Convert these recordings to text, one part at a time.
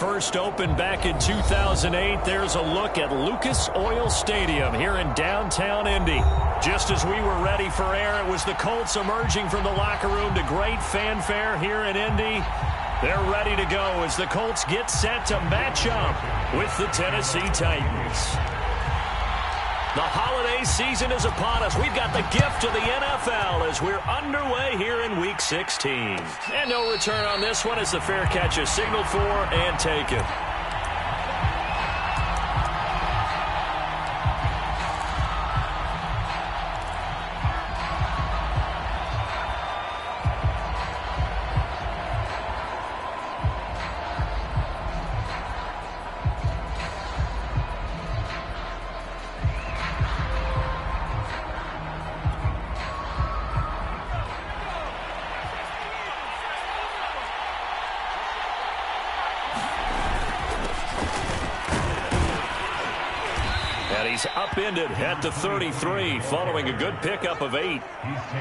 first opened back in 2008. There's a look at Lucas Oil Stadium here in downtown Indy. Just as we were ready for air, it was the Colts emerging from the locker room to great fanfare here in Indy. They're ready to go as the Colts get set to match up with the Tennessee Titans. The holiday season is upon us. We've got the gift of the NFL as we're underway here in Week 16. And no return on this one as the fair catch is signaled for and taken. He's upended at the 33 following a good pickup of 8.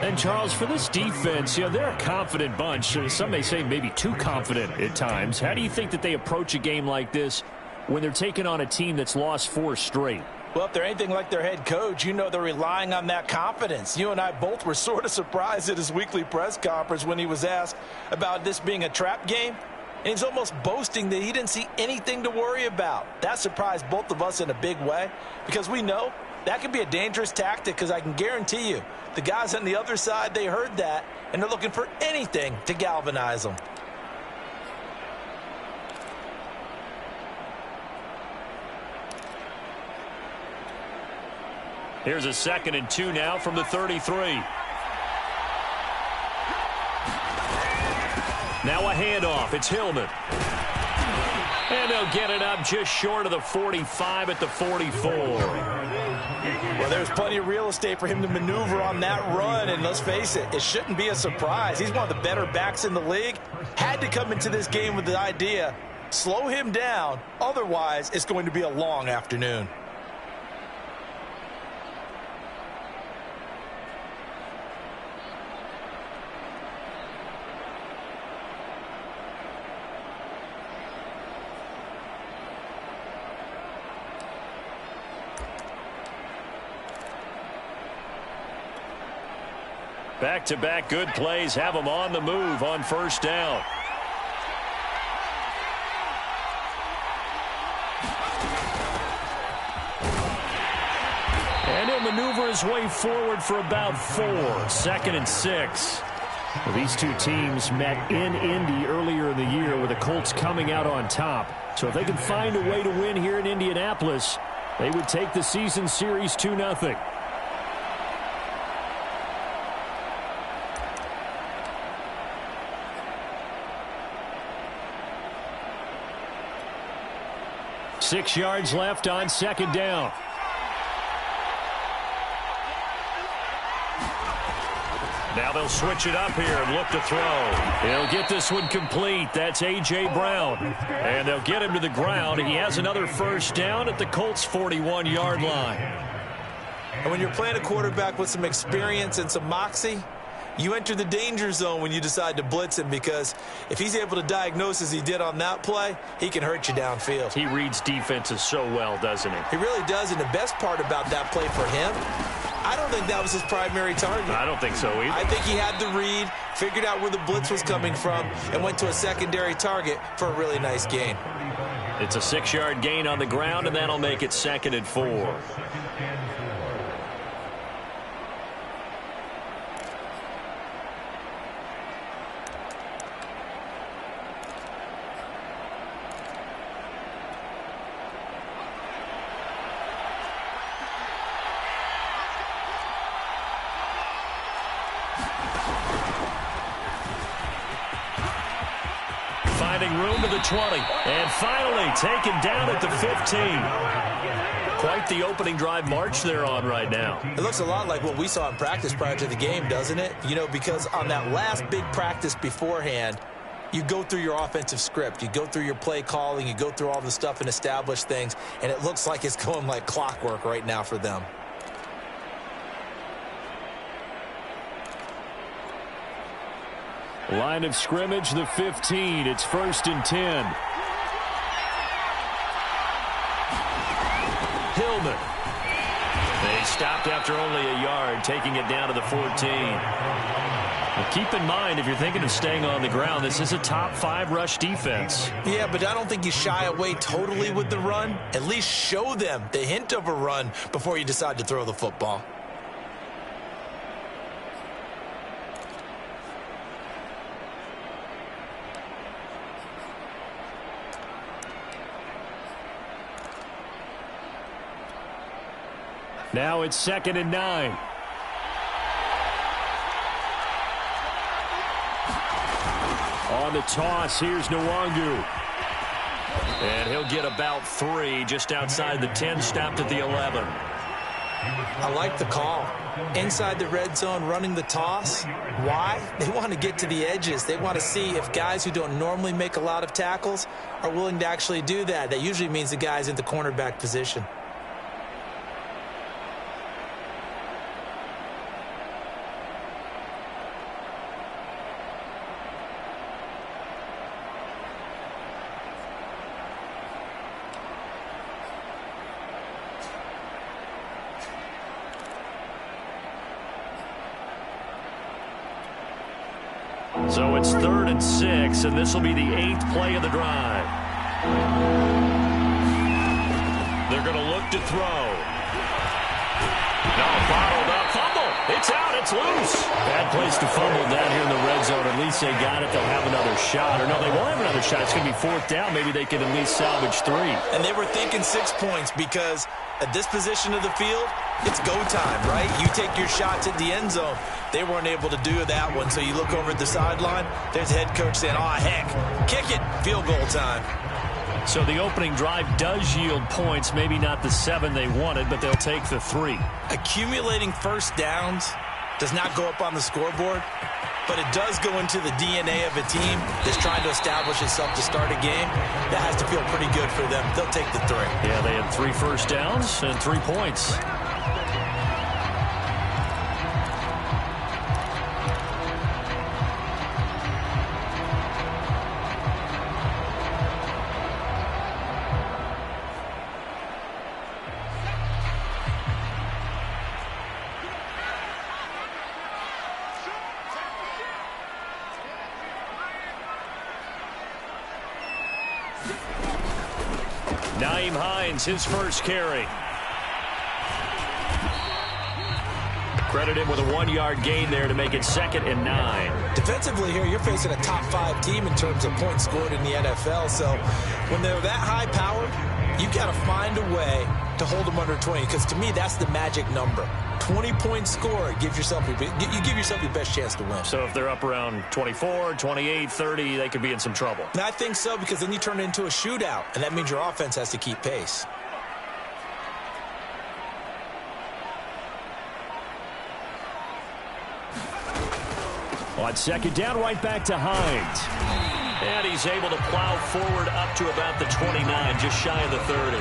And, Charles, for this defense, you know, they're a confident bunch. Some may say maybe too confident at times. How do you think that they approach a game like this when they're taking on a team that's lost 4 straight? Well, if they're anything like their head coach, you know they're relying on that confidence. You and I both were sort of surprised at his weekly press conference when he was asked about this being a trap game. And he's almost boasting that he didn't see anything to worry about. That surprised both of us in a big way because we know that could be a dangerous tactic because I can guarantee you the guys on the other side, they heard that, and they're looking for anything to galvanize them. Here's a 2nd and 2 now from the 33. Now a handoff. It's Hillman. And they'll get it up just short of the 45 at the 44. Well, there's plenty of real estate for him to maneuver on that run. And let's face it, it shouldn't be a surprise. He's one of the better backs in the league. Had to come into this game with the idea, slow him down. Otherwise, it's going to be a long afternoon. Back-to-back good plays have them on the move on first down. And he'll maneuver his way forward for about 4. 2nd and 6. Well, these two teams met in Indy earlier in the year with the Colts coming out on top. So if they can find a way to win here in Indianapolis, they would take the season series 2-0. Six yards left on 2nd down. Now they'll switch it up here and look to throw. He'll get this one complete. That's A.J. Brown. And they'll get him to the ground. He has another first down at the Colts' 41-yard line. And when you're playing a quarterback with some experience and some moxie, you enter the danger zone when you decide to blitz him, because if he's able to diagnose as he did on that play, he can hurt you downfield. He reads defenses so well, doesn't he? He really does, and the best part about that play for him, I don't think that was his primary target. I don't think so either. I think he had the read, figured out where the blitz was coming from, and went to a secondary target for a really nice gain. It's a 6-yard gain on the ground, and that'll make it 2nd and 4. Finding room to the 20. And finally taken down at the 15. Quite the opening drive march they're on right now. It looks a lot like what we saw in practice prior to the game, doesn't it? You know, because on that last big practice beforehand, you go through your offensive script. You go through your play calling. You go through all the stuff and establish things. And it looks like it's going like clockwork right now for them. Line of scrimmage, the 15. It's 1st and 10. stopped after only a yard, taking it down to the 14. Well, keep in mind, if you're thinking of staying on the ground, this is a top 5 rush defense. Yeah, but I don't think you shy away totally with the run. At least show them the hint of a run before you decide to throw the football. Now it's 2nd and 9. On the toss, here's Nwangu. And he'll get about 3 just outside the 10, stopped at the 11. I like the call. Inside the red zone, running the toss. Why? They want to get to the edges. They want to see if guys who don't normally make a lot of tackles are willing to actually do that. That usually means the guy's in the cornerback position. So it's 3rd and 6, and this will be the 8th play of the drive. They're going to look to throw. No, bottled up, fumble. It's out, it's loose. Bad place to fumble down here in the red zone. At least they got it. They'll have another shot. Or no, they won't have another shot. It's going to be 4th down. Maybe they can at least salvage 3. And they were thinking 6 points because at this position of the field, it's go time, right? You take your shots at the end zone. They weren't able to do that one, so you look over at the sideline. There's the head coach saying, oh, heck, kick it, field goal time. So the opening drive does yield points, maybe not the 7 they wanted, but they'll take the 3. Accumulating first downs does not go up on the scoreboard, but it does go into the DNA of a team that's trying to establish itself to start a game. That has to feel pretty good for them. They'll take the 3. Yeah, they had 3 first downs and 3 points. His first carry. Credit him with a 1-yard gain there to make it 2nd and 9. Defensively here, you're facing a top 5 team in terms of points scored in the NFL. So when they're that high powered, you've got to find a way to hold them under 20. Because to me, that's the magic number. 20-point score gives yourself you give yourself your best chance to win. So if they're up around 24, 28, 30, they could be in some trouble. And I think so, because then you turn it into a shootout, and that means your offense has to keep pace. On 2nd down, right back to Hines. And he's able to plow forward up to about the 29, just shy of the 30.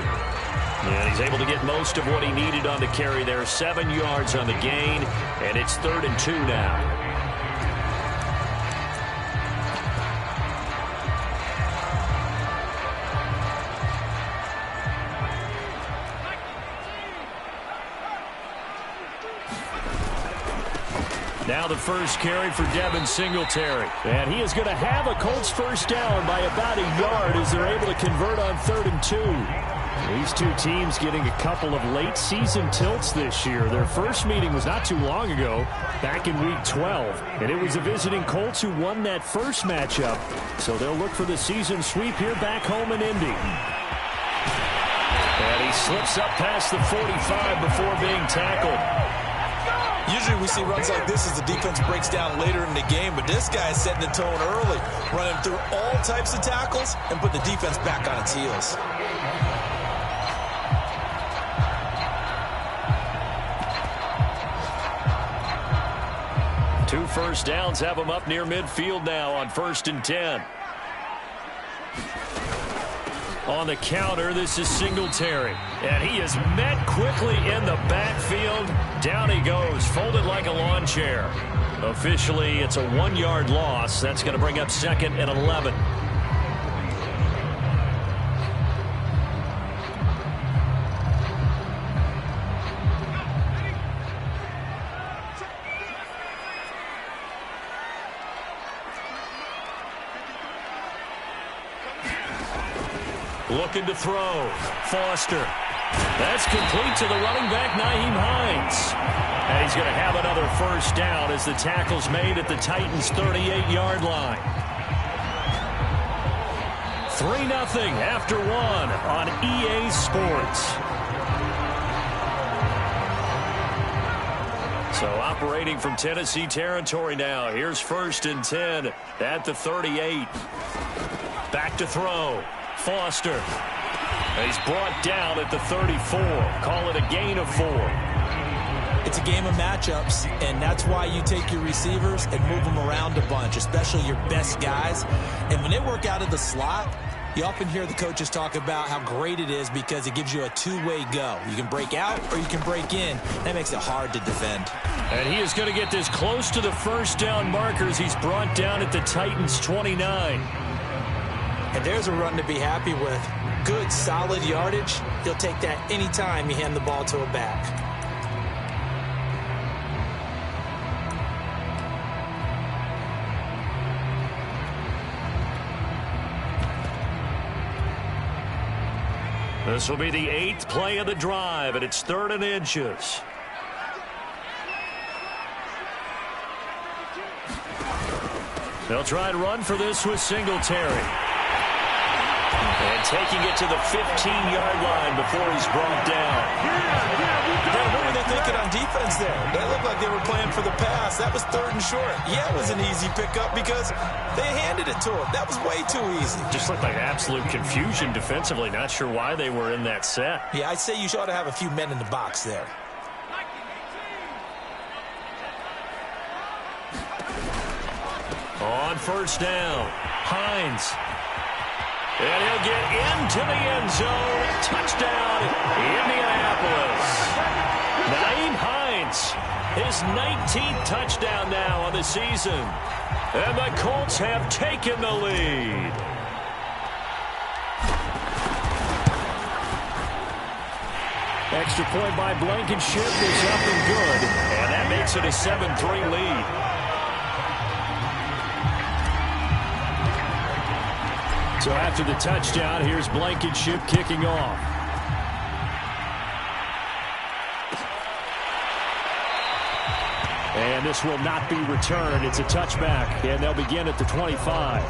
And he's able to get most of what he needed on the carry there. 7 yards on the gain, and it's 3rd and 2 now. Now the first carry for Devin Singletary. And he is going to have a Colts first down by about a yard as they're able to convert on 3rd and 2. These two teams getting a couple of late season tilts this year. Their first meeting was not too long ago, back in Week 12. And it was the visiting Colts who won that first matchup. So they'll look for the season sweep here back home in Indy. And he slips up past the 45 before being tackled. Usually we see runs like this as the defense breaks down later in the game, but this guy is setting the tone early, running through all types of tackles and put the defense back on its heels. Two first downs have him up near midfield now on 1st and 10. On the counter, this is Singletary. And he is met quickly in the backfield. Down he goes, folded like a lawn chair. Officially, it's a 1-yard loss. That's going to bring up 2nd and 11. Looking to throw. Foster. That's complete to the running back, Nyheim Hines. And he's going to have another first down as the tackle's made at the Titans' 38-yard line. 3-0 after 1 on EA Sports. So operating from Tennessee territory now. Here's 1st and 10 at the 38. Back to throw. Foster. He's brought down at the 34. Call it a gain of 4. It's a game of matchups, and that's why you take your receivers and move them around a bunch, especially your best guys. And when they work out of the slot, you often hear the coaches talk about how great it is because it gives you a two-way go. You can break out or you can break in. That makes it hard to defend. And he is going to get this close to the first down markers. He's brought down at the Titans' 29. And there's a run to be happy with. Good, solid yardage. He'll take that anytime you hand the ball to a back. This will be the 8th play of the drive, and it's 3rd and inches. They'll try and run for this with Singletary. And taking it to the 15-yard line before he's brought down. Now, what were they thinking on defense there? They looked like they were playing for the pass. That was 3rd and short. Yeah, it was an easy pickup because they handed it to him. That was way too easy. Just looked like absolute confusion defensively. Not sure why they were in that set. Yeah, I'd say you ought to have a few men in the box there. On 1st down, Hines. And he'll get into the end zone. Touchdown, Indianapolis. Nyheim Hines, his 19th touchdown now on the season. And the Colts have taken the lead. Extra point by Blankenship is up and good. And that makes it a 7-3 lead. So after the touchdown, here's Blankenship kicking off. And this will not be returned. It's a touchback, and they'll begin at the 25.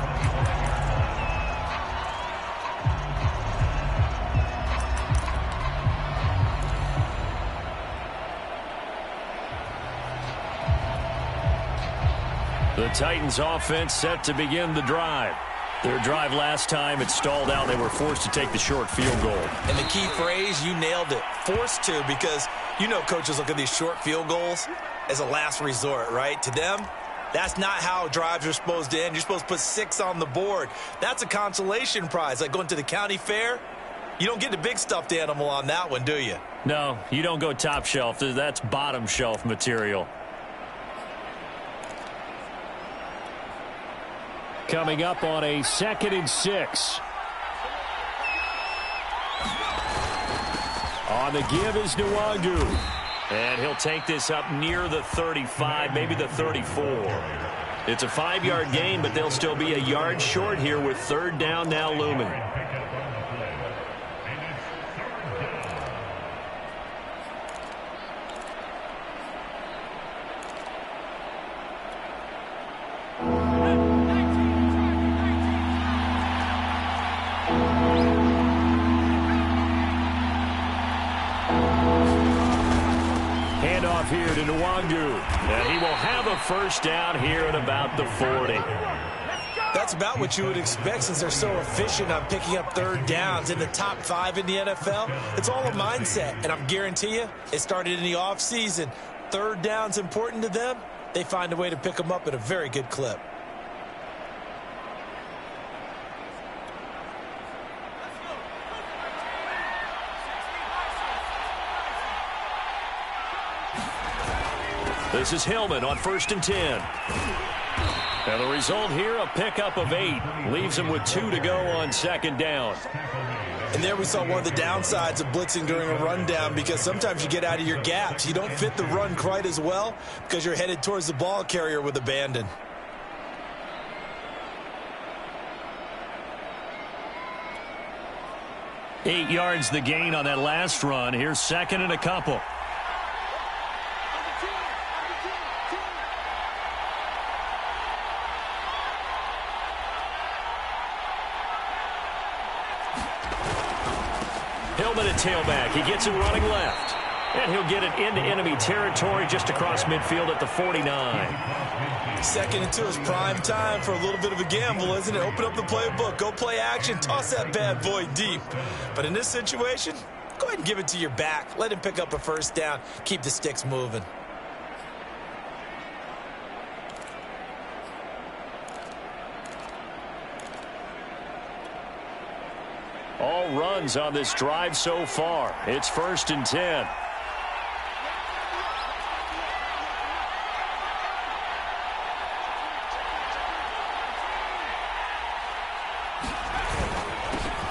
The Titans offense set to begin the drive. Their drive last time, it stalled out. They were forced to take the short field goal. And the key phrase, you nailed it, forced to, because you know coaches look at these short field goals as a last resort, right? To them, that's not how drives are supposed to end. You're supposed to put 6 on the board. That's a consolation prize, like going to the county fair. You don't get the big stuffed animal on that one, do you? No, you don't go top shelf. That's bottom shelf material. Coming up on a 2nd and 6. On the give is Nwangu. And he'll take this up near the 35, maybe the 34. It's a 5-yard gain, but they'll still be a yard short here with 3rd down now looming. Here to Nwangu, and he will have a first down here at about the 40. That's about what you would expect since they're so efficient on picking up 3rd downs in the top 5 in the NFL. It's all a mindset, and I'm guarantee you it started in the offseason. 3rd down's important to them. They find a way to pick them up at a very good clip. This is Hillman on 1st and 10. And the result here, a pickup of 8. Leaves him with 2 to go on 2nd down. And there we saw one of the downsides of blitzing during a rundown, because sometimes you get out of your gaps. You don't fit the run quite as well because you're headed towards the ball carrier with abandon. 8 yards the gain on that last run. Here's second and a couple. Hillman at tailback. He gets it running left. And he'll get it into enemy territory just across midfield at the 49. Second and 2 is prime time for a little bit of a gamble, isn't it? Open up the playbook. Go play action. Toss that bad boy deep. But in this situation, go ahead and give it to your back. Let him pick up a first down. Keep the sticks moving. All runs on this drive so far. It's 1st and 10.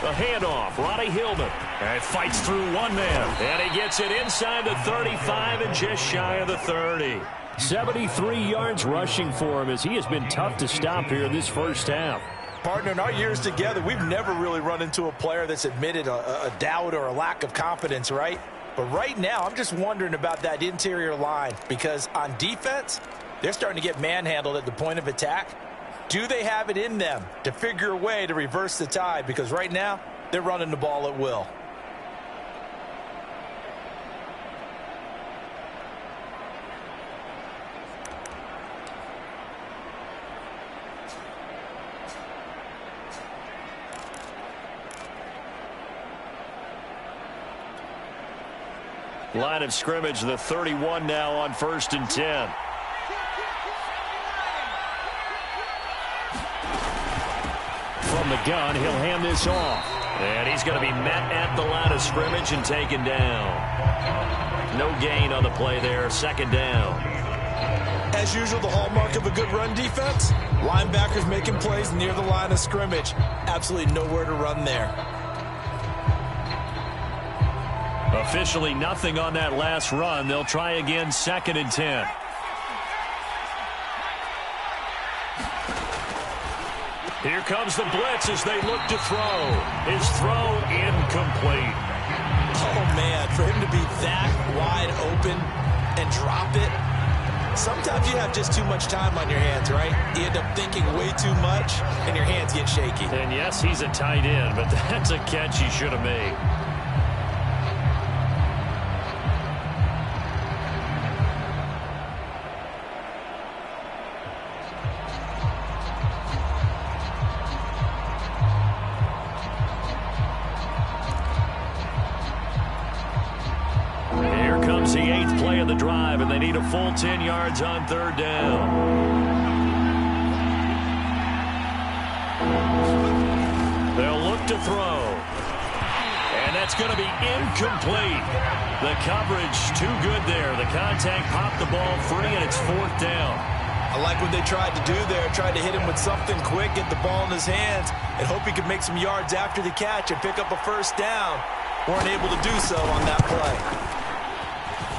The handoff, Ronnie Hillman. And fights through one man. And he gets it inside the 35 and just shy of the 30. 73 yards rushing for him as he has been tough to stop here in this first half. Partner, in our years together, we've never really run into a player that's admitted a doubt or a lack of confidence, right? But right now, I'm just wondering about that interior line because on defense, they're starting to get manhandled at the point of attack. Do they have it in them to figure a way to reverse the tide? Because right now, they're running the ball at will. Line of scrimmage, the 31 now on 1st and 10. From the gun, he'll hand this off. And he's going to be met at the line of scrimmage and taken down. No gain on the play there, 2nd down. As usual, the hallmark of a good run defense, linebackers making plays near the line of scrimmage. Absolutely nowhere to run there. Officially nothing on that last run. They'll try again, 2nd and 10. Here comes the blitz as they look to throw. His throw incomplete. Oh, man, for him to be that wide open and drop it. Sometimes you have just too much time on your hands, right? You end up thinking way too much, and your hands get shaky. And yes, he's a tight end, but that's a catch he should have made. The 8th play of the drive, and they need a full 10 yards on 3rd down. They'll look to throw. And that's going to be incomplete. The coverage too good there. The contact popped the ball free, and it's 4th down. I like what they tried to do there. Tried to hit him with something quick, get the ball in his hands, and hope he could make some yards after the catch and pick up a first down. Weren't able to do so on that play.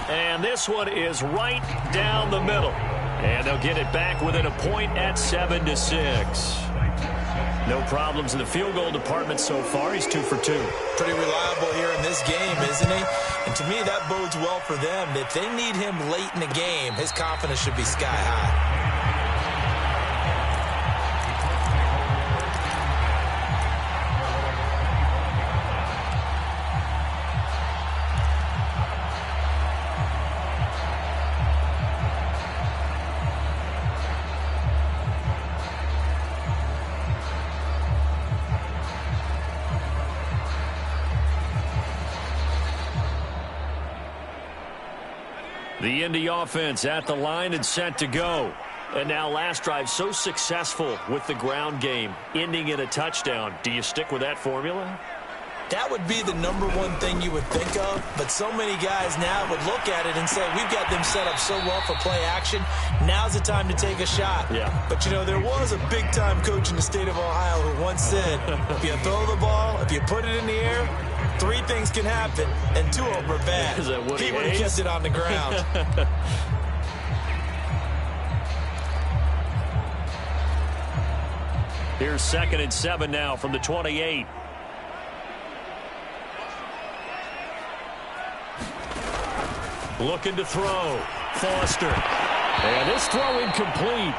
And this one is right down the middle. And they'll get it back within a point at 7-6. No problems in the field goal department so far. He's 2 for 2. Pretty reliable here in this game, isn't he? And to me, that bodes well for them. If they need him late in the game, his confidence should be sky high. The Indy offense at the line and set to go. And now last drive so successful with the ground game, ending in a touchdown. Do you stick with that formula? That would be the #1 thing you would think of, but so many guys now would look at it and say, we've got them set up so well for play action. Now's the time to take a shot. Yeah. But, you know, there was a big-time coach in the state of Ohio who once said, if you throw the ball, if you put it in the air, 3 things can happen, and 2 of them are bad. He would have kept it on the ground. Here's 2nd and 7 now from the 28. Looking to throw. Foster. And this throw incomplete.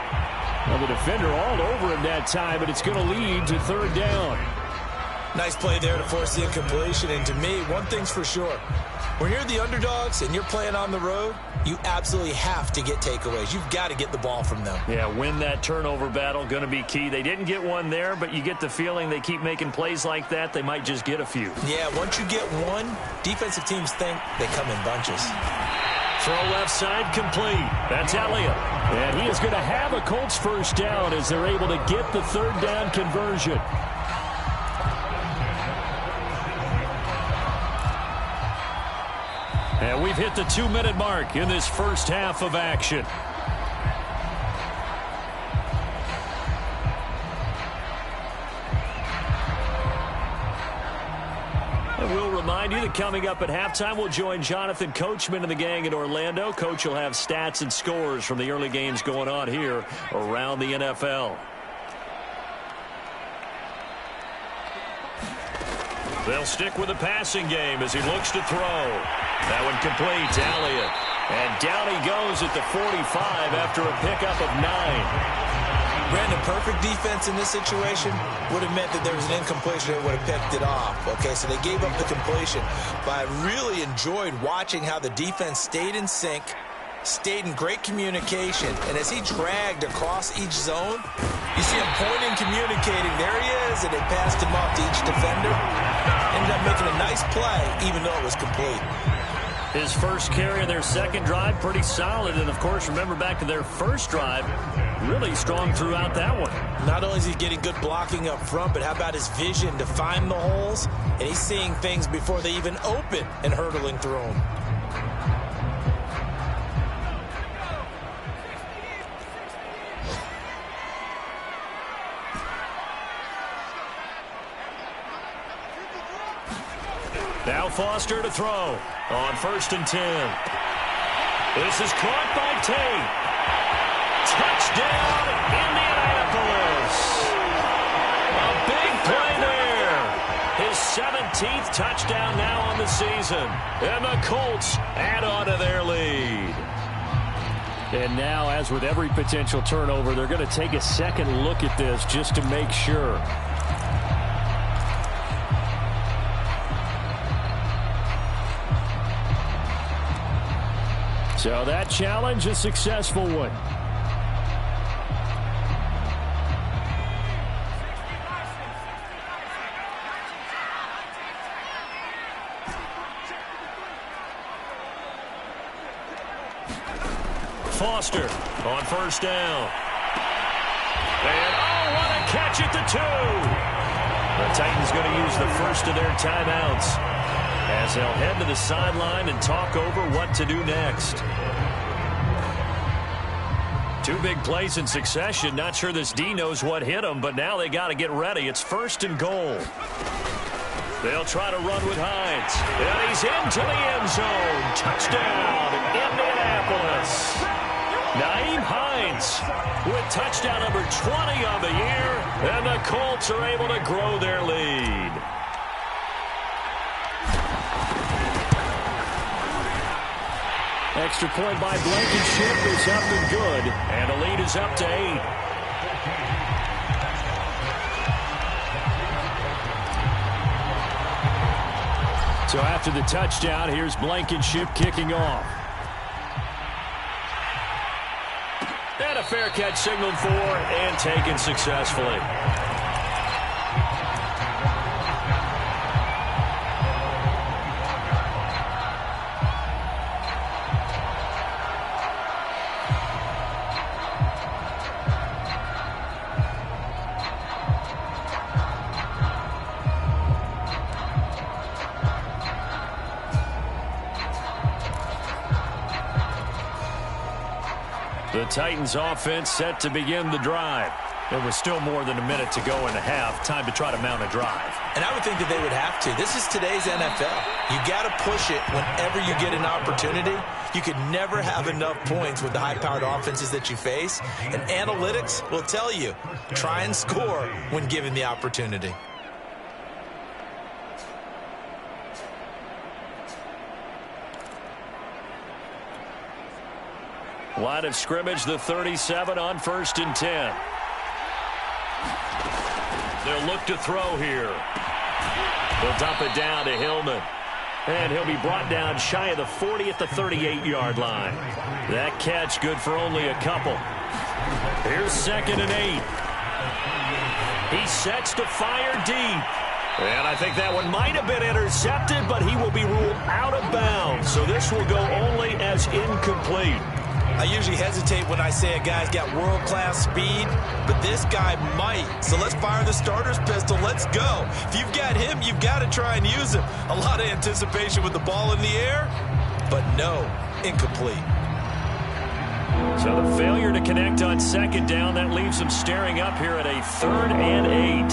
Well, the defender all over him that time, but it's going to lead to third down. Nice play there to force the incompletion. And to me, one thing's for sure. When you're the underdogs and you're playing on the road, you absolutely have to get takeaways. You've got to get the ball from them. Yeah, win that turnover battle, going to be key. They didn't get one there, but you get the feeling they keep making plays like that, they might just get a few. Yeah, once you get one, defensive teams think they come in bunches. Throw left side complete. That's Elliott. And he is going to have a Colts first down as they're able to get the third down conversion. And we've hit the 2-minute mark in this first half of action. And we'll remind you that coming up at halftime, we'll join Jonathan Coachman and the gang in Orlando. Coach will have stats and scores from the early games going on here around the NFL. They'll stick with the passing game as he looks to throw. That one complete to Elliott. And down he goes at the 45 after a pickup of 9. Brandon, perfect defense in this situation would have meant that there was an incompletion that would have picked it off. Okay, so they gave up the completion. But I really enjoyed watching how the defense stayed in sync, stayed in great communication, and as he dragged across each zone, you see him pointing, communicating. There he is, and they passed him off to each defender. Ended up making a nice play, even though it was complete. His first carry in their second drive, pretty solid. And, of course, remember back to their first drive, really strong throughout that one. Not only is he getting good blocking up front, but how about his vision to find the holes? And he's seeing things before they even open and hurtling through them. Now Foster to throw on 1st and 10. This is caught by Tate. Touchdown, Indianapolis. A big play there. His 17th touchdown now on the season. And the Colts add on to their lead. And now, as with every potential turnover, they're going to take a second look at this just to make sure. So that challenge, a successful one. Foster on 1st down. And, oh, what a catch at the 2. The Titans going to use the first of their timeouts as they'll head to the sideline and talk over what to do next. 2 big plays in succession. Not sure this D knows what hit him, but now they got to get ready. It's 1st and goal. They'll try to run with Hines. And he's into the end zone. Touchdown, Indianapolis. Nyheim Hines with touchdown number 20 on the year. And the Colts are able to grow their lead. Extra point by Blankenship is up and good. And the lead is up to 8. So after the touchdown, here's Blankenship kicking off. And a fair catch signaled for and taken successfully. The Titans offense set to begin the drive. There was still more than a minute to go in the half. Time to try to mount a drive. And I would think that they would have to. This is today's NFL. You got to push it whenever you get an opportunity. You could never have enough points with the high-powered offenses that you face. And analytics will tell you, try and score when given the opportunity. Line of scrimmage, the 37 on 1st and 10. They'll look to throw here. They'll dump it down to Hillman. And he'll be brought down shy of the 40 at the 38-yard line. That catch good for only a couple. Here's 2nd and 8. He sets to fire deep. And I think that one might have been intercepted, but he will be ruled out of bounds. So this will go only as incomplete. I usually hesitate when I say a guy's got world-class speed, but this guy might. So let's fire the starter's pistol. Let's go. If you've got him, you've got to try and use him. A lot of anticipation with the ball in the air, but no, incomplete. So the failure to connect on 2nd down, that leaves him staring up here at a 3rd and 8.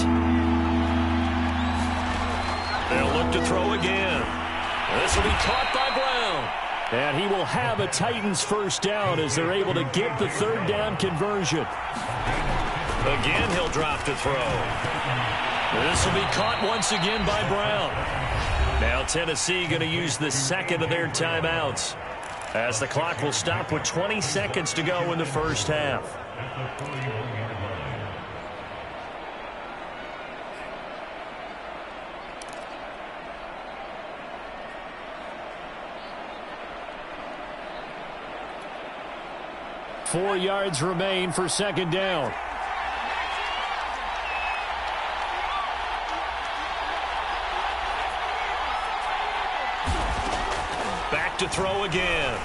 They'll look to throw again. This will be caught by Brown. And he will have a Titans first down as they're able to get the 3rd down conversion. Again, he'll drop to throw. This will be caught once again by Brown. Now Tennessee going to use the 2nd of their timeouts, as the clock will stop with 20 seconds to go in the first half. Four yards remain for 2nd down. Back to throw again.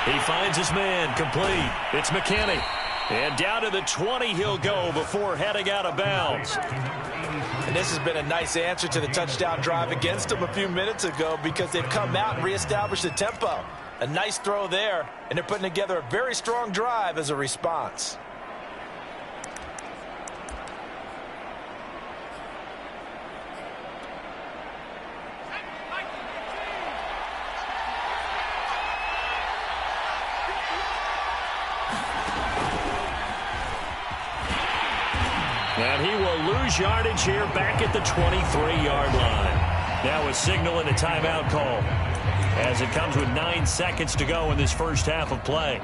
He finds his man, complete. It's McKinney. And down to the 20 he'll go before heading out of bounds. And this has been a nice answer to the touchdown drive against them a few minutes ago, because they've come out and reestablished the tempo. A nice throw there, and they're putting together a very strong drive as a response. And he will lose yardage here back at the 23-yard line. Now a signal and a timeout call, as it comes with 9 seconds to go in this first half of play.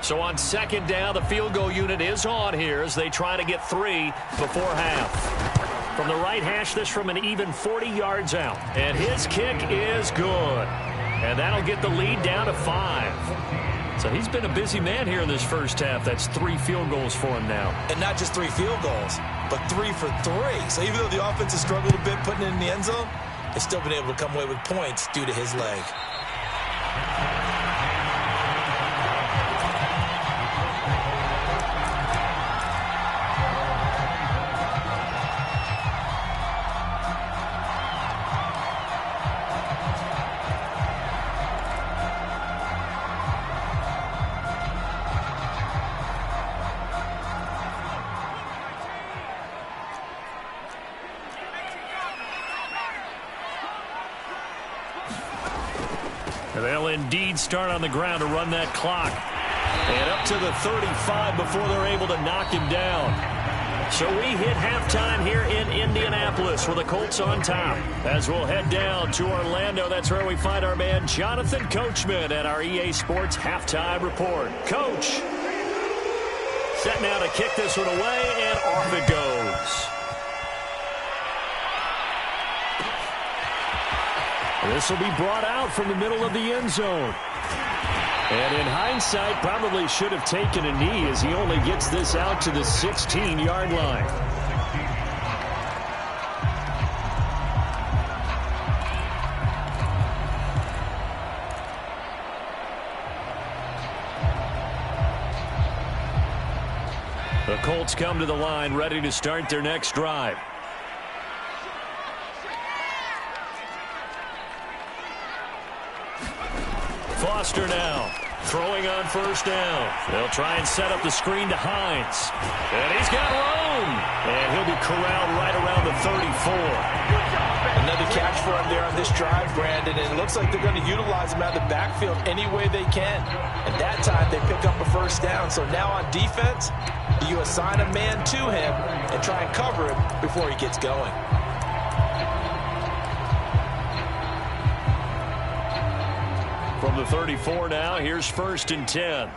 So on 2nd down, the field goal unit is on here as they try to get 3 before half. From the right hash, this from an even 40 yards out. And his kick is good. And that'll get the lead down to 5. So he's been a busy man here in this first half. That's 3 field goals for him now. And not just 3 field goals, but 3 for 3. So even though the offense has struggled a bit putting it in the end zone, they've still been able to come away with points due to his leg. They'll indeed start on the ground to run that clock. And up to the 35 before they're able to knock him down. So we hit halftime here in Indianapolis with the Colts on top. As we'll head down to Orlando, that's where we find our man Jonathan Coachman at our EA Sports Halftime Report. Coach, set now to kick this one away, and off it goes. This will be brought out from the middle of the end zone. And in hindsight, probably should have taken a knee, as he only gets this out to the 16-yard line. The Colts come to the line, ready to start their next drive. Foster now. Throwing on first down. They'll try and set up the screen to Hines. And he's got room. And he'll be corralled right around the 34. Another catch for him there on this drive, Brandon. And it looks like they're going to utilize him out of the backfield any way they can. At that time, they pick up a first down. So now on defense, you assign a man to him and try and cover him before he gets going. From the 34 now, here's 1st and 10.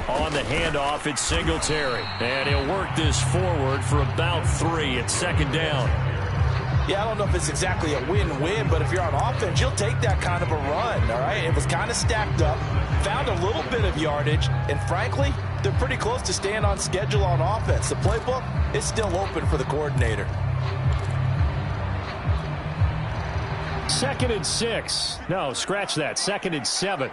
On the handoff, it's Singletary. And he'll work this forward for about 3 at 2nd down. Yeah, I don't know if it's exactly a win-win, but if you're on offense, you'll take that kind of a run, all right? It was kind of stacked up, found a little bit of yardage, and frankly, they're pretty close to staying on schedule on offense. The playbook is still open for the coordinator. 2nd and 6. No, scratch that. 2nd and 7.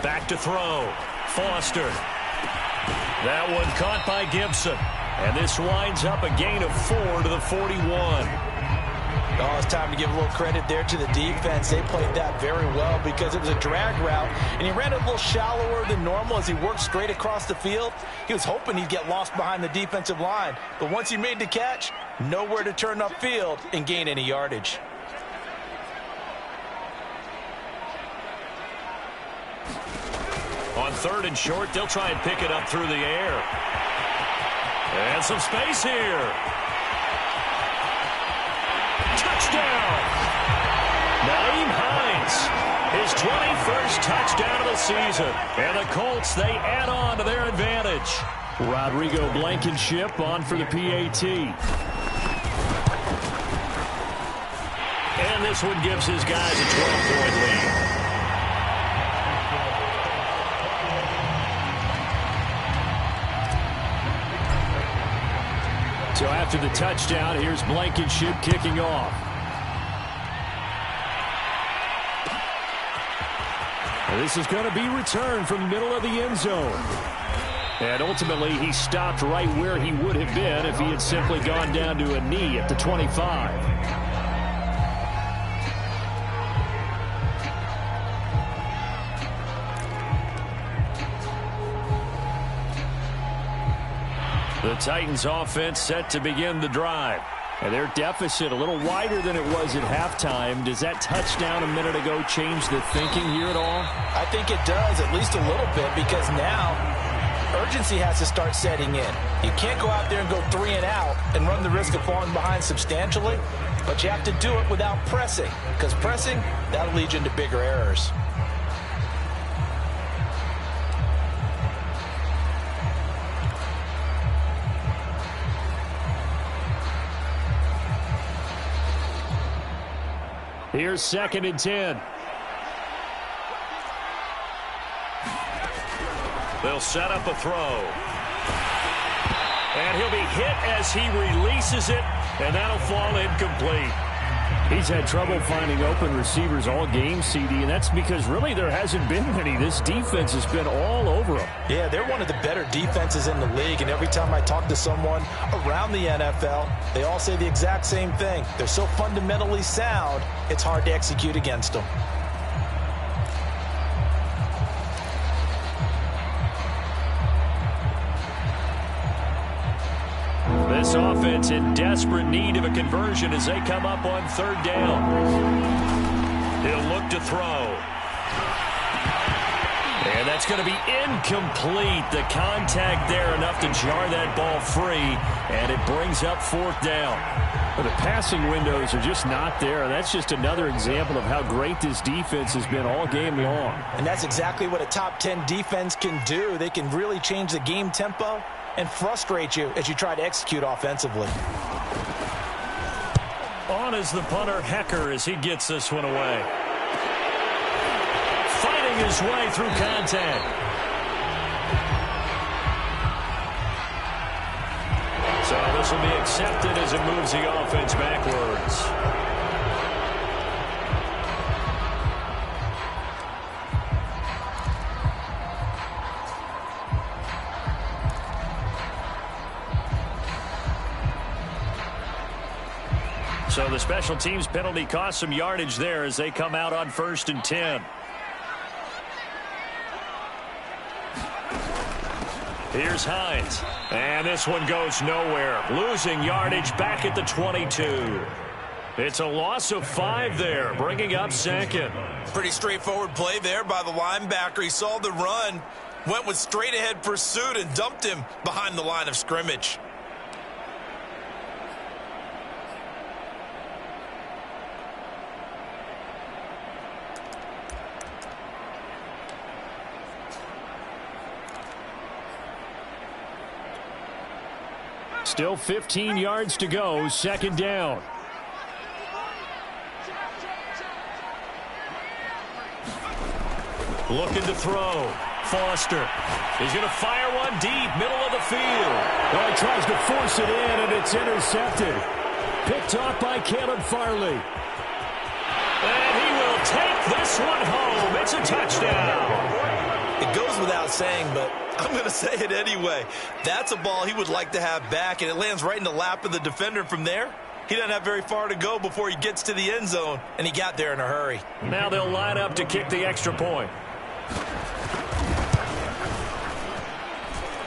Back to throw. Foster. That one caught by Gibson. And this winds up a gain of 4 to the 41. Oh, it's time to give a little credit there to the defense. They played that very well because it was a drag route, and he ran it a little shallower than normal as he worked straight across the field. He was hoping he'd get lost behind the defensive line, but once he made the catch, nowhere to turn upfield and gain any yardage. On 3rd and short, they'll try and pick it up through the air. And some space here. Touchdown! Nyheim Hines, his 21st touchdown of the season. And the Colts, they add on to their advantage. Rodrigo Blankenship on for the PAT. And this one gives his guys a 12-point lead. So after the touchdown, here's Blankenship kicking off. And this is going to be returned from the middle of the end zone. And ultimately, he stopped right where he would have been if he had simply gone down to a knee at the 25. The Titans offense set to begin the drive. And their deficit a little wider than it was at halftime. Does that touchdown a minute ago change the thinking here at all? I think it does, at least a little bit, because now urgency has to start setting in. You can't go out there and go 3 and out and run the risk of falling behind substantially, but you have to do it without pressing, because pressing, that'll lead you into bigger errors. Here's 2nd and 10. They'll set up a throw. And he'll be hit as he releases it, and that'll fall incomplete. He's had trouble finding open receivers all game, CD, and that's because really there hasn't been many. This defense has been all over him. Yeah, they're one of the better defenses in the league, and every time I talk to someone around the NFL, they all say the exact same thing. They're so fundamentally sound, it's hard to execute against them. This offense in desperate need of a conversion as they come up on 3rd down. He'll look to throw. And that's going to be incomplete. The contact there enough to jar that ball free, and it brings up 4th down. But the passing windows are just not there. That's just another example of how great this defense has been all game long. And that's exactly what a top 10 defense can do. They can really change the game tempo and frustrate you as you try to execute offensively. On is the punter, Hecker, as he gets this one away. Fighting his way through contact. So this will be accepted as it moves the offense backwards. So the special teams penalty cost some yardage there as they come out on 1st and 10. Here's Hines. And this one goes nowhere. Losing yardage back at the 22. It's a loss of 5 there, bringing up 2nd. Pretty straightforward play there by the linebacker. He saw the run, went with straight-ahead pursuit, and dumped him behind the line of scrimmage. Still 15 yards to go, 2nd down. Looking to throw. Foster. He's going to fire one deep, middle of the field. Well, he tries to force it in, and it's intercepted. Picked off by Caleb Farley. And he will take this one home. It's a touchdown. It goes without saying, but I'm going to say it anyway. That's a ball he would like to have back, and it lands right in the lap of the defender. From there, he doesn't have very far to go before he gets to the end zone, and he got there in a hurry. Now they'll line up to kick the extra point.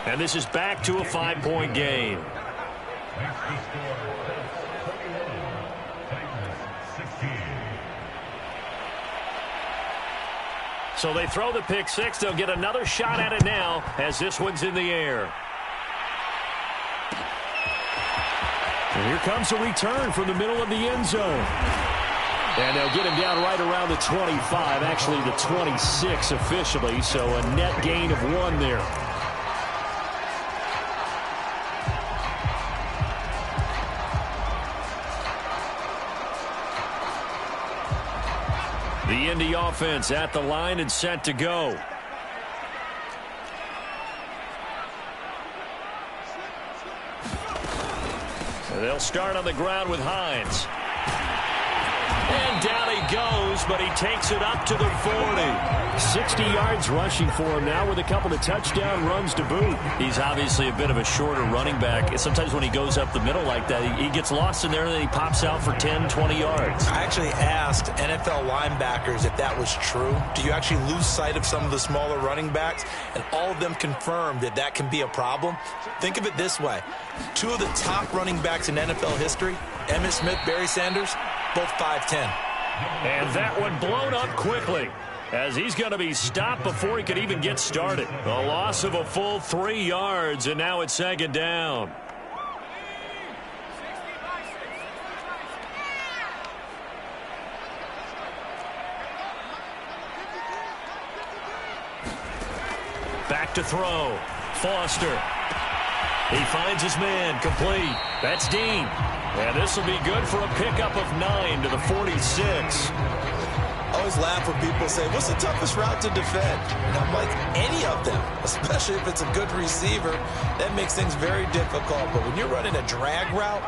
And this is back to a 5-point game. So they throw the pick six. They'll get another shot at it now as this one's in the air. And here comes a return from the middle of the end zone. And they'll get him down right around the 25, actually the 26 officially, so a net gain of 1 there. The Indy offense at the line and set to go. And they'll start on the ground with Hines. And down he goes, but he takes it up to the 40. 60 yards rushing for him now with a couple of touchdown runs to boot. He's obviously a bit of a shorter running back. Sometimes when he goes up the middle like that, he gets lost in there and then he pops out for 10, 20 yards. I actually asked NFL linebackers if that was true. Do you actually lose sight of some of the smaller running backs? And all of them confirmed that that can be a problem. Think of it this way. 2 of the top running backs in NFL history, Emmitt Smith, Barry Sanders, both 5'10". And that one blown up quickly as he's going to be stopped before he could even get started. A loss of a full 3 yards, and now it's 2nd down. Back to throw. Foster. He finds his man, complete. That's Dean. And this will be good for a pickup of 9 to the 46. I always laugh when people say, what's the toughest route to defend? And I'm like, any of them, especially if it's a good receiver. That makes things very difficult. But when you're running a drag route,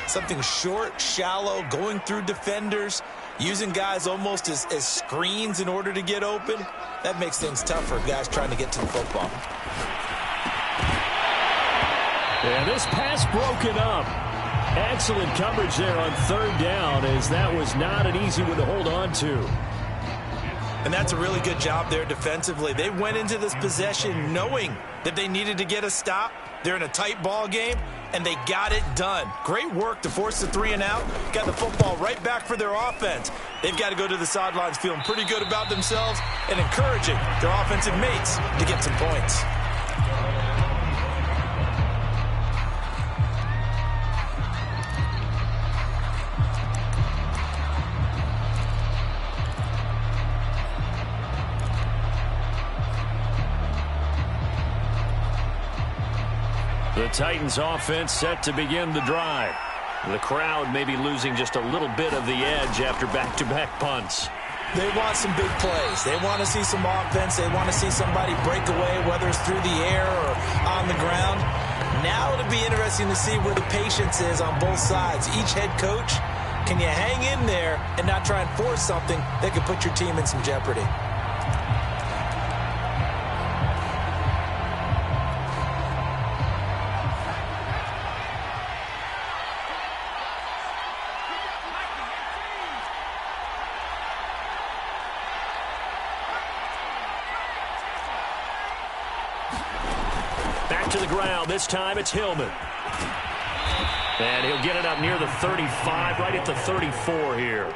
something short, shallow, going through defenders, using guys almost as screens in order to get open, that makes things tough for guys trying to get to the football. And this pass broken up. Excellent coverage there on 3rd down, as that was not an easy one to hold on to. And that's a really good job there defensively. They went into this possession knowing that they needed to get a stop. They're in a tight ball game, and they got it done. Great work to force the 3 and out. Got the football right back for their offense. They've got to go to the sidelines feeling pretty good about themselves and encouraging their offensive mates to get some points. The Titans offense set to begin the drive. The crowd may be losing just a little bit of the edge after back-to-back punts. They want some big plays. They want to see some offense. They want to see somebody break away, whether it's through the air or on the ground. Now it'll be interesting to see where the patience is on both sides. Each head coach, can you hang in there and not try and force something that could put your team in some jeopardy? ground. This time it's Hillman. And he'll get it up near the 35, right at the 34 here.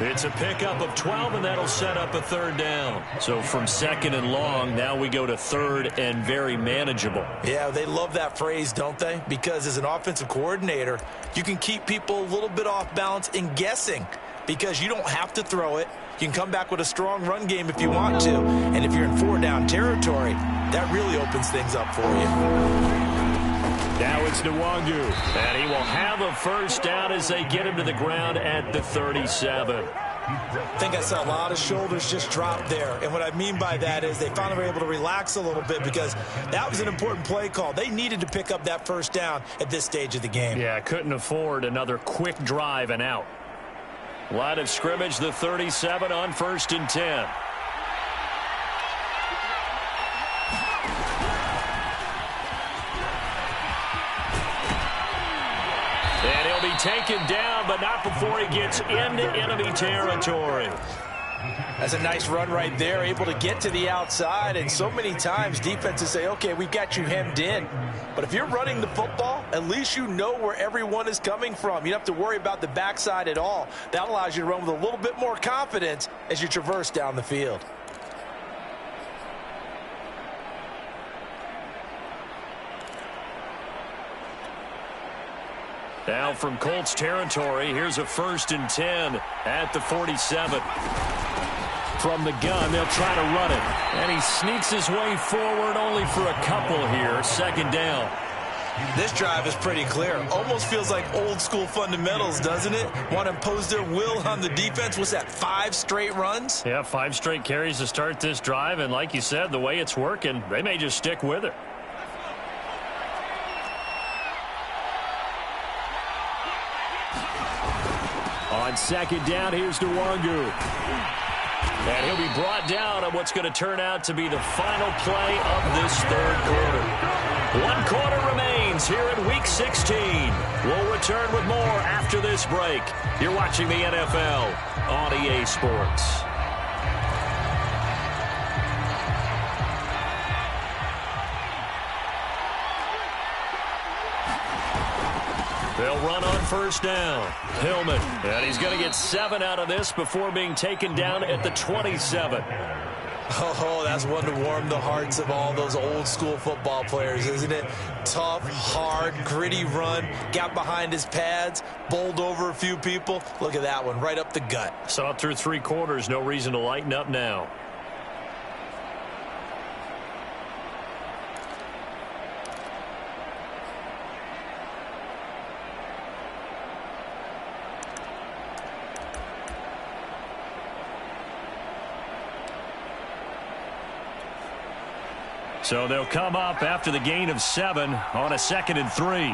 It's a pickup of 12, and that'll set up a third down. So from second and long, now we go to third and very manageable. Yeah, they love that phrase, don't they? Because as an offensive coordinator, you can keep people a little bit off balance and guessing because you don't have to throw it. You can come back with a strong run game if you want to. And if you're in four-down territory, that really opens things up for you. Now it's Nwangu, and he will have a first down as they get him to the ground at the 37. I think I saw a lot of shoulders just drop there. And what I mean by that is they finally were able to relax a little bit because that was an important play call. They needed to pick up that first down at this stage of the game. Yeah, couldn't afford another quick drive and out. Line of scrimmage, the 37 on 1st and 10. And he'll be taken down, but not before he gets into enemy territory. That's a nice run right there, able to get to the outside. And so many times defenses say, okay, we've got you hemmed in. But if you're running the football, at least you know where everyone is coming from. You don't have to worry about the backside at all. That allows you to run with a little bit more confidence as you traverse down the field. Now from Colts territory, here's a 1st and 10 at the 47. From the gun, they'll try to run it. And he sneaks his way forward only for a couple here. 2nd down. This drive is pretty clear. Almost feels like old school fundamentals, doesn't it? Want to impose their will on the defense. What's that, 5 straight runs? Yeah, 5 straight carries to start this drive. And like you said, the way it's working, they may just stick with it. On 2nd down, here's Nwangu. And he'll be brought down on what's going to turn out to be the final play of this 3rd quarter. 1 quarter remains here in Week 16. We'll return with more after this break. You're watching the NFL on EA Sports. They'll run on 1st down. Hillman, and he's going to get 7 out of this before being taken down at the 27. Oh, that's one to warm the hearts of all those old school football players, isn't it? Tough, hard, gritty run, got behind his pads, bowled over a few people. Look at that one, right up the gut. Saw it through 3 quarters, no reason to lighten up now. So they'll come up after the gain of 7 on a 2nd and 3.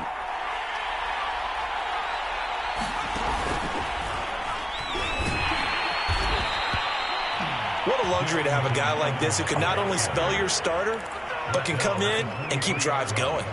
What a luxury to have a guy like this who can not only spell your starter, but can come in and keep drives going.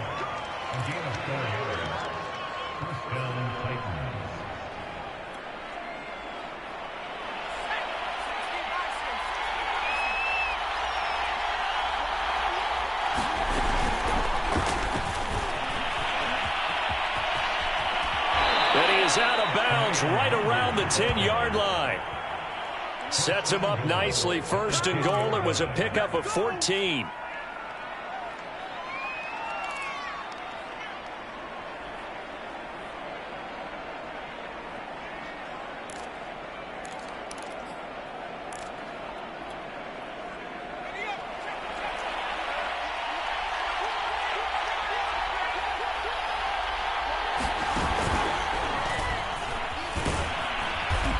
Out of bounds right around the 10-yard line. Sets him up nicely. 1st and goal. It was a pickup of 14.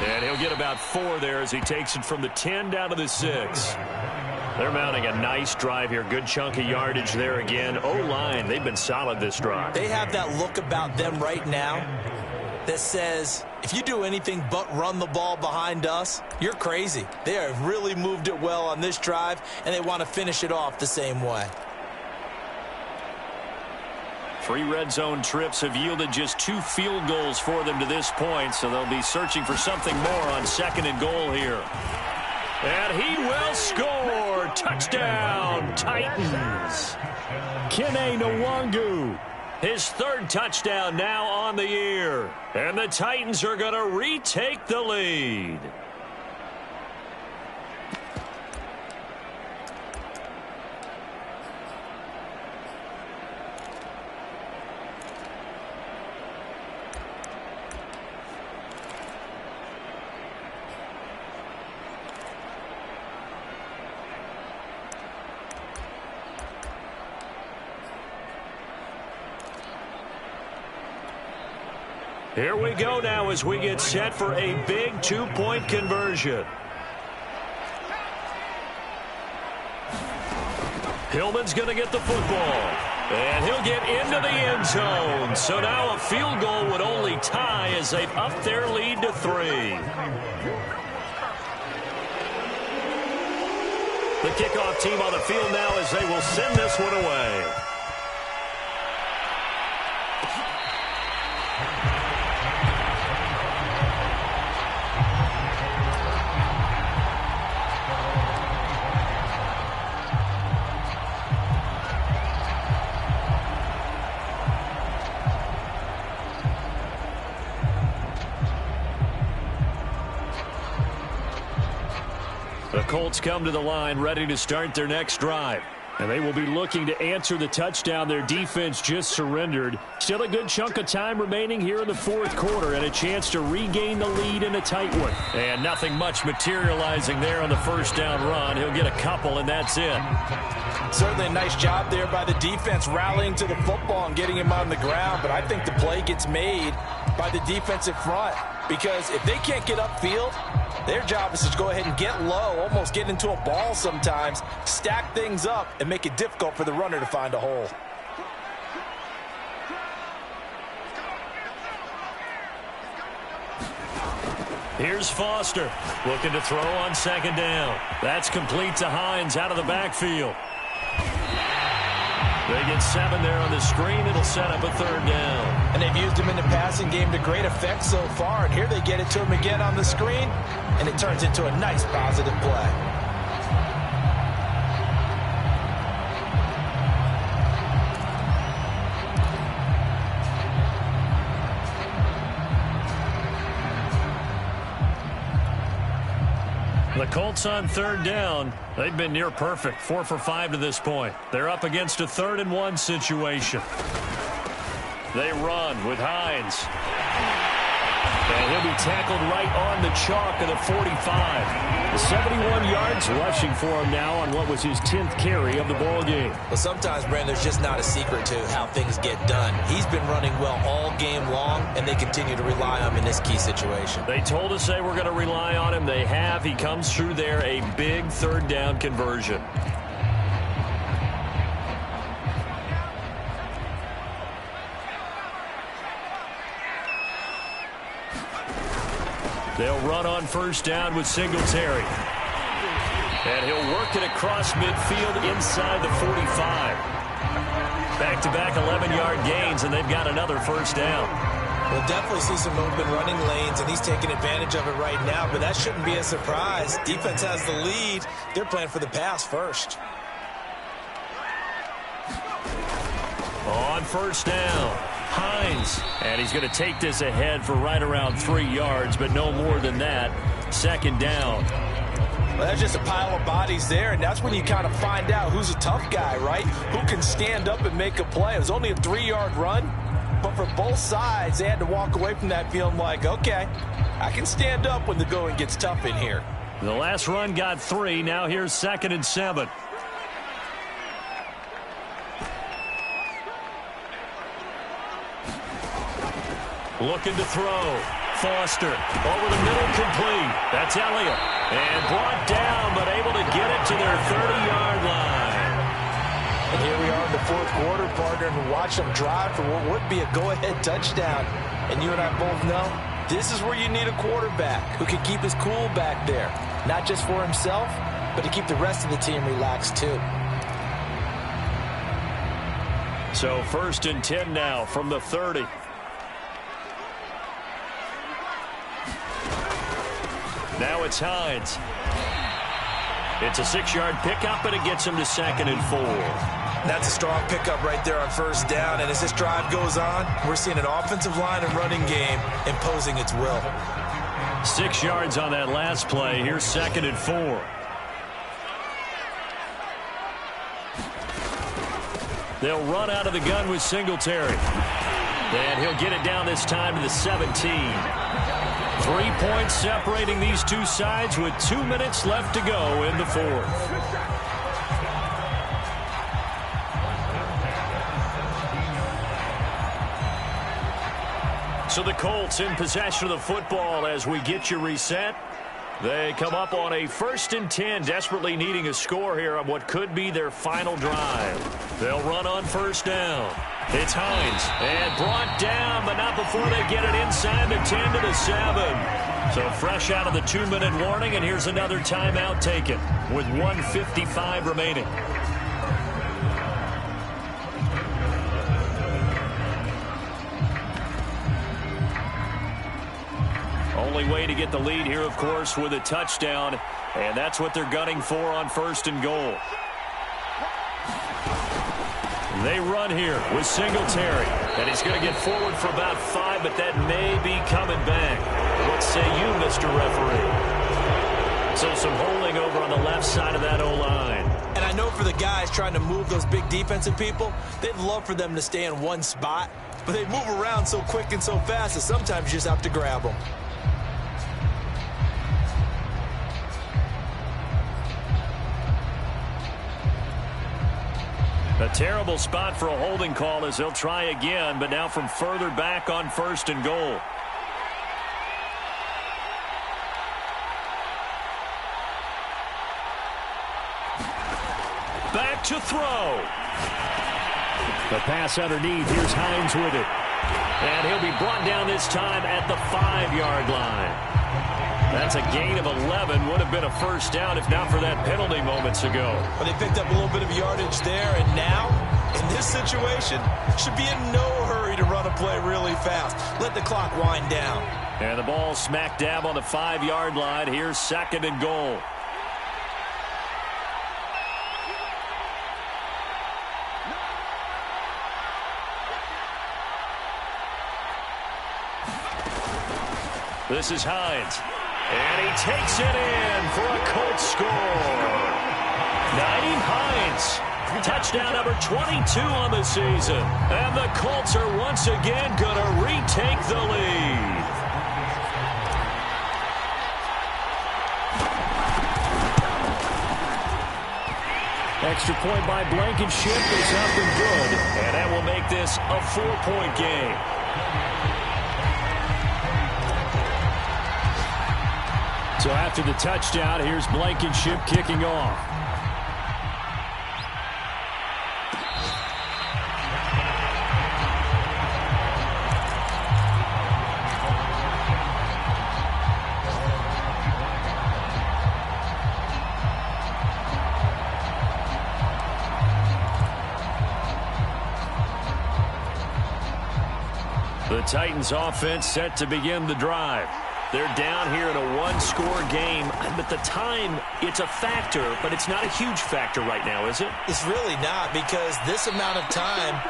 And he'll get about 4 there as he takes it from the 10 down to the 6. They're mounting a nice drive here. Good chunk of yardage there again. O-line, they've been solid this drive. They have that look about them right now that says, if you do anything but run the ball behind us, you're crazy. They have really moved it well on this drive, and they want to finish it off the same way. 3 red zone trips have yielded just 2 field goals for them to this point, so they'll be searching for something more on 2nd and goal here. And he will score. Touchdown, Titans. Kene Nwangu, his third touchdown now on the year. And the Titans are going to retake the lead. Here we go now as we get set for a big two-point conversion. Hillman's going to get the football. And he'll get into the end zone. So now a field goal would only tie as they've upped their lead to 3. The kickoff team on the field now as they will send this one away. The Colts come to the line ready to start their next drive. And they will be looking to answer the touchdown their defense just surrendered. Still a good chunk of time remaining here in the fourth quarter and a chance to regain the lead in a tight one. And nothing much materializing there on the first down run. He'll get a couple and that's it. Certainly a nice job there by the defense rallying to the football and getting him on the ground. But I think the play gets made by the defensive front because if they can't get upfield, their job is to go ahead and get low, almost get into a ball sometimes, stack things up, and make it difficult for the runner to find a hole. Here's Foster looking to throw on second down. That's complete to Hines out of the backfield. They get 7 there on the screen. It'll set up a third down. And they've used him in the passing game to great effect so far. And here they get it to him again on the screen. And it turns into a nice positive play. The Colts on third down. They've been near perfect. 4 for 5 to this point. They're up against a 3rd and 1 situation. They run with Hines. And he'll be tackled right on the chalk of the 45. 71 yards rushing for him now on what was his 10th carry of the ball game. Well, sometimes, Brandon, there's just not a secret to how things get done. He's been running well all game long, and they continue to rely on him in this key situation. They told us they were going to rely on him. They have. He comes through there, a big third down conversion. They'll run on first down with Singletary. And he'll work it across midfield inside the 45. Back-to-back 11-yard gains, and they've got another first down. We'll definitely see some open running lanes, and he's taking advantage of it right now, but that shouldn't be a surprise. Defense has the lead. They're playing for the pass first. On first down, Hines. And he's going to take this ahead for right around 3 yards, but no more than that. Second down. Well, that's just a pile of bodies there, and that's when you kind of find out who's a tough guy, right? Who can stand up and make a play. It was only a 3-yard run, but for both sides, they had to walk away from that feeling like, okay, I can stand up when the going gets tough in here. The last run got 3. Now here's 2nd and 7. Looking to throw. Foster over the middle, complete. That's Elliott. And brought down, but able to get it to their 30-yard line. And here we are in the fourth quarter, partner, and watch them drive for what would be a go-ahead touchdown. And you and I both know this is where you need a quarterback who can keep his cool back there. Not just for himself, but to keep the rest of the team relaxed too. So 1st and 10 now from the 30. Now it's Hines. It's a 6-yard pickup, and it gets him to 2nd and 4. That's a strong pickup right there on first down. And as this drive goes on, we're seeing an offensive line and running game imposing its will. 6 yards on that last play. Here's 2nd and 4. They'll run out of the gun with Singletary. And he'll get it down this time to the 17. 3 points separating these two sides with 2 minutes left to go in the fourth. So the Colts in possession of the football as we get you reset. They come up on a 1st and 10, desperately needing a score here on what could be their final drive. They'll run on 1st down. It's Hines, and brought down, but not before they get it inside the 10 to the 7. So fresh out of the 2-minute warning, and here's another timeout taken with 1:55 remaining. Only way to get the lead here, of course, with a touchdown, and that's what they're gunning for on 1st and goal. They run here with Singletary, and he's going to get forward for about 5, but that may be coming back. What say you, Mr. Referee? So some holding over on the left side of that O-line. And I know for the guys trying to move those big defensive people, they'd love for them to stay in one spot, but they move around so quick and so fast that sometimes you just have to grab them. A terrible spot for a holding call as they'll try again, but now from further back on 1st and goal. Back to throw. The pass underneath. Here's Hines with it. And he'll be brought down this time at the 5-yard line. That's a gain of 11. Would have been a 1st down if not for that penalty moments ago. But they picked up a little bit of yardage there, and now, in this situation, should be in no hurry to run a play really fast. Let the clock wind down. And the ball smack dab on the 5-yard line. Here's 2nd and goal. This is Hines. And he takes it in for a Colts score. Nyheim Hines. Touchdown number 22 on the season. And the Colts are once again going to retake the lead. Extra point by Blankenship is up and good. And that will make this a 4-point game. So after the touchdown, here's Blankenship kicking off. The Titans offense set to begin the drive. They're down here in a 1-score game, but the time, it's a factor, but it's not a huge factor right now, is it? It's really not, because this amount of time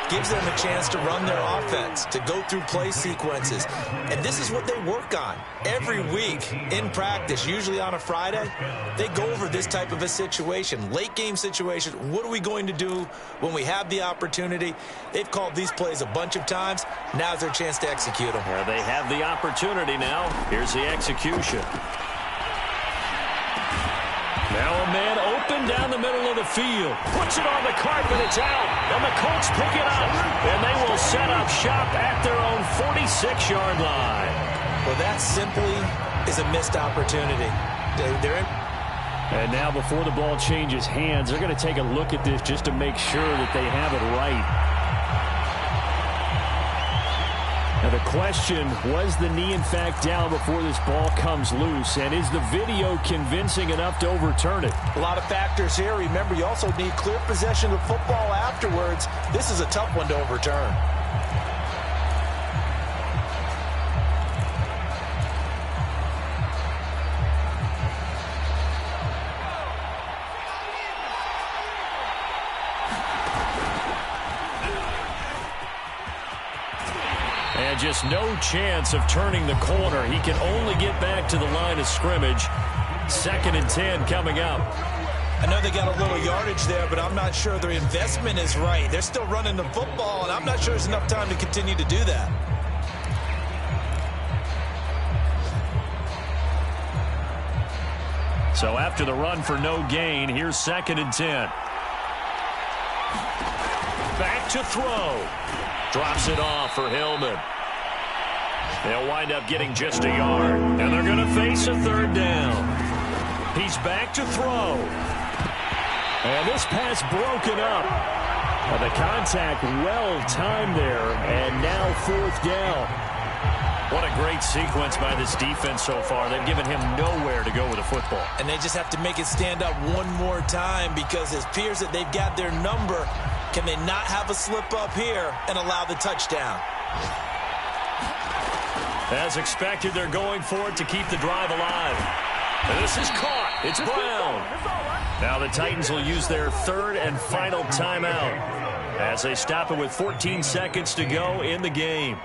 gives them a chance to run their offense, to go through play sequences. And this is what they work on every week in practice, usually on a Friday. They go over this type of a situation, late game situation. What are we going to do when we have the opportunity? They've called these plays a bunch of times. Now's their chance to execute them. Well, they have the opportunity now. Here's the execution. Now a man open down the middle of the field. Puts it on the carpet. It's out. And the Colts pick it up. And they will set up shop at their own 46-yard line. Well, that simply is a missed opportunity. They're in. And now before the ball changes hands, they're going to take a look at this just to make sure that they have it right. Now the question, was the knee in fact down before this ball comes loose? And is the video convincing enough to overturn it? A lot of factors here. Remember, you also need clear possession of football afterwards. This is a tough one to overturn. And just no chance of turning the corner. He can only get back to the line of scrimmage. 2nd and 10 coming up. I know they got a little yardage there, but I'm not sure their investment is right. They're still running the football, and I'm not sure there's enough time to continue to do that. So after the run for no gain, here's 2nd and 10. Back to throw. Drops it off for Hillman. They'll wind up getting just a yard. And they're going to face a 3rd down. He's back to throw. And this pass broken up. And the contact well timed there. And now 4th down. What a great sequence by this defense so far. They've given him nowhere to go with the football. And they just have to make it stand up one more time because it appears that they've got their number. Can they not have a slip up here and allow the touchdown? As expected, they're going for it to keep the drive alive. And this is caught. It's Brown. Now the Titans will use their 3rd and final timeout as they stop it with 14 seconds to go in the game.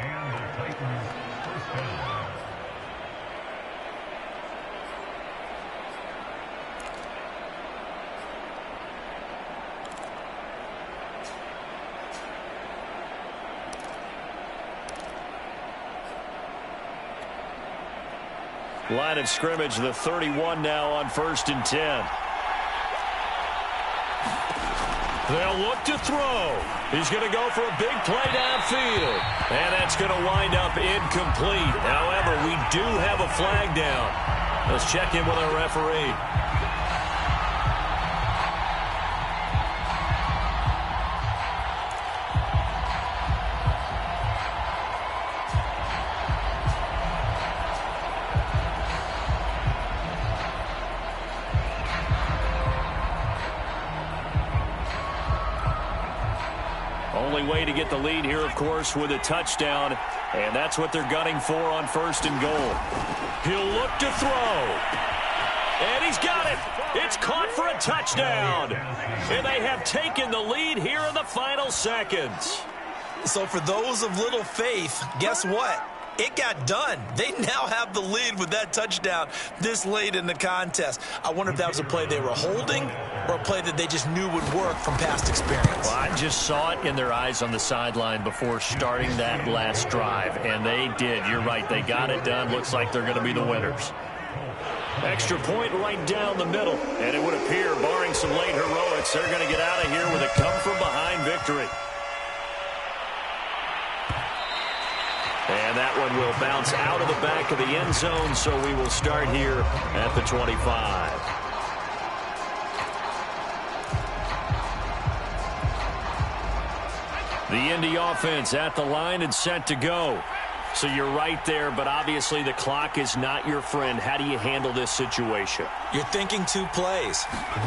Line of scrimmage, the 31 now on 1st and 10. They'll look to throw. He's going to go for a big play downfield. And that's going to wind up incomplete. However, we do have a flag down. Let's check in with our referee. Only way to get the lead here, of course, with a touchdown. And that's what they're gunning for on 1st and goal. He'll look to throw. And he's got it. It's caught for a touchdown. And they have taken the lead here in the final seconds. So for those of little faith, guess what? It got done. They now have the lead with that touchdown this late in the contest. I wonder if that was a play they were holding or a play that they just knew would work from past experience. Well, I just saw it in their eyes on the sideline before starting that last drive, and they did. You're right. They got it done. Looks like they're going to be the winners. Extra point right down the middle, and it would appear, barring some late heroics, they're going to get out of here with a come-from-behind victory. And that one will bounce out of the back of the end zone, so we will start here at the 25. The Indy offense at the line and set to go. So you're right there, but obviously the clock is not your friend. How do you handle this situation? You're thinking 2 plays.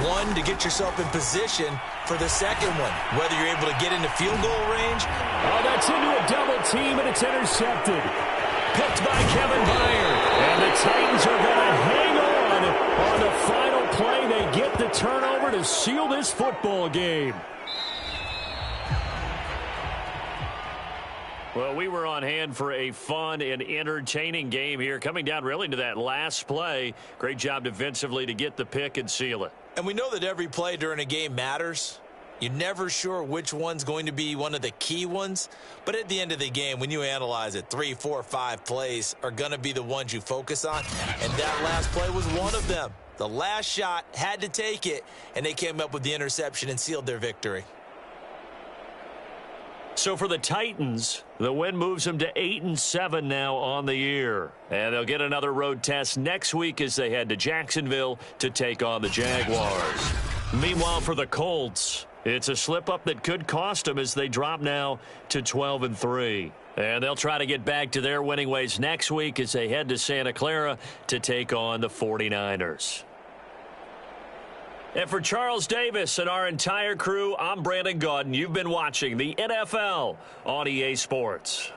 One, to get yourself in position for the second one, whether you're able to get into field goal range. Oh, that's into a double team, and it's intercepted. Picked by Kevin Byard. And the Titans are going to hang on the final play. They get the turnover to seal this football game. Well, we were on hand for a fun and entertaining game here. Coming down really to that last play. Great job defensively to get the pick and seal it. And we know that every play during a game matters. You're never sure which one's going to be one of the key ones. But at the end of the game, when you analyze it, 3, 4, 5 plays are going to be the ones you focus on. And that last play was one of them. The last shot had to take it, and they came up with the interception and sealed their victory. So for the Titans, the win moves them to 8-7 now on the year. And they'll get another road test next week as they head to Jacksonville to take on the Jaguars. Meanwhile, for the Colts, it's a slip-up that could cost them as they drop now to 12-3. And they'll try to get back to their winning ways next week as they head to Santa Clara to take on the 49ers. And for Charles Davis and our entire crew, I'm Brandon Gaudin. You've been watching the NFL on EA Sports.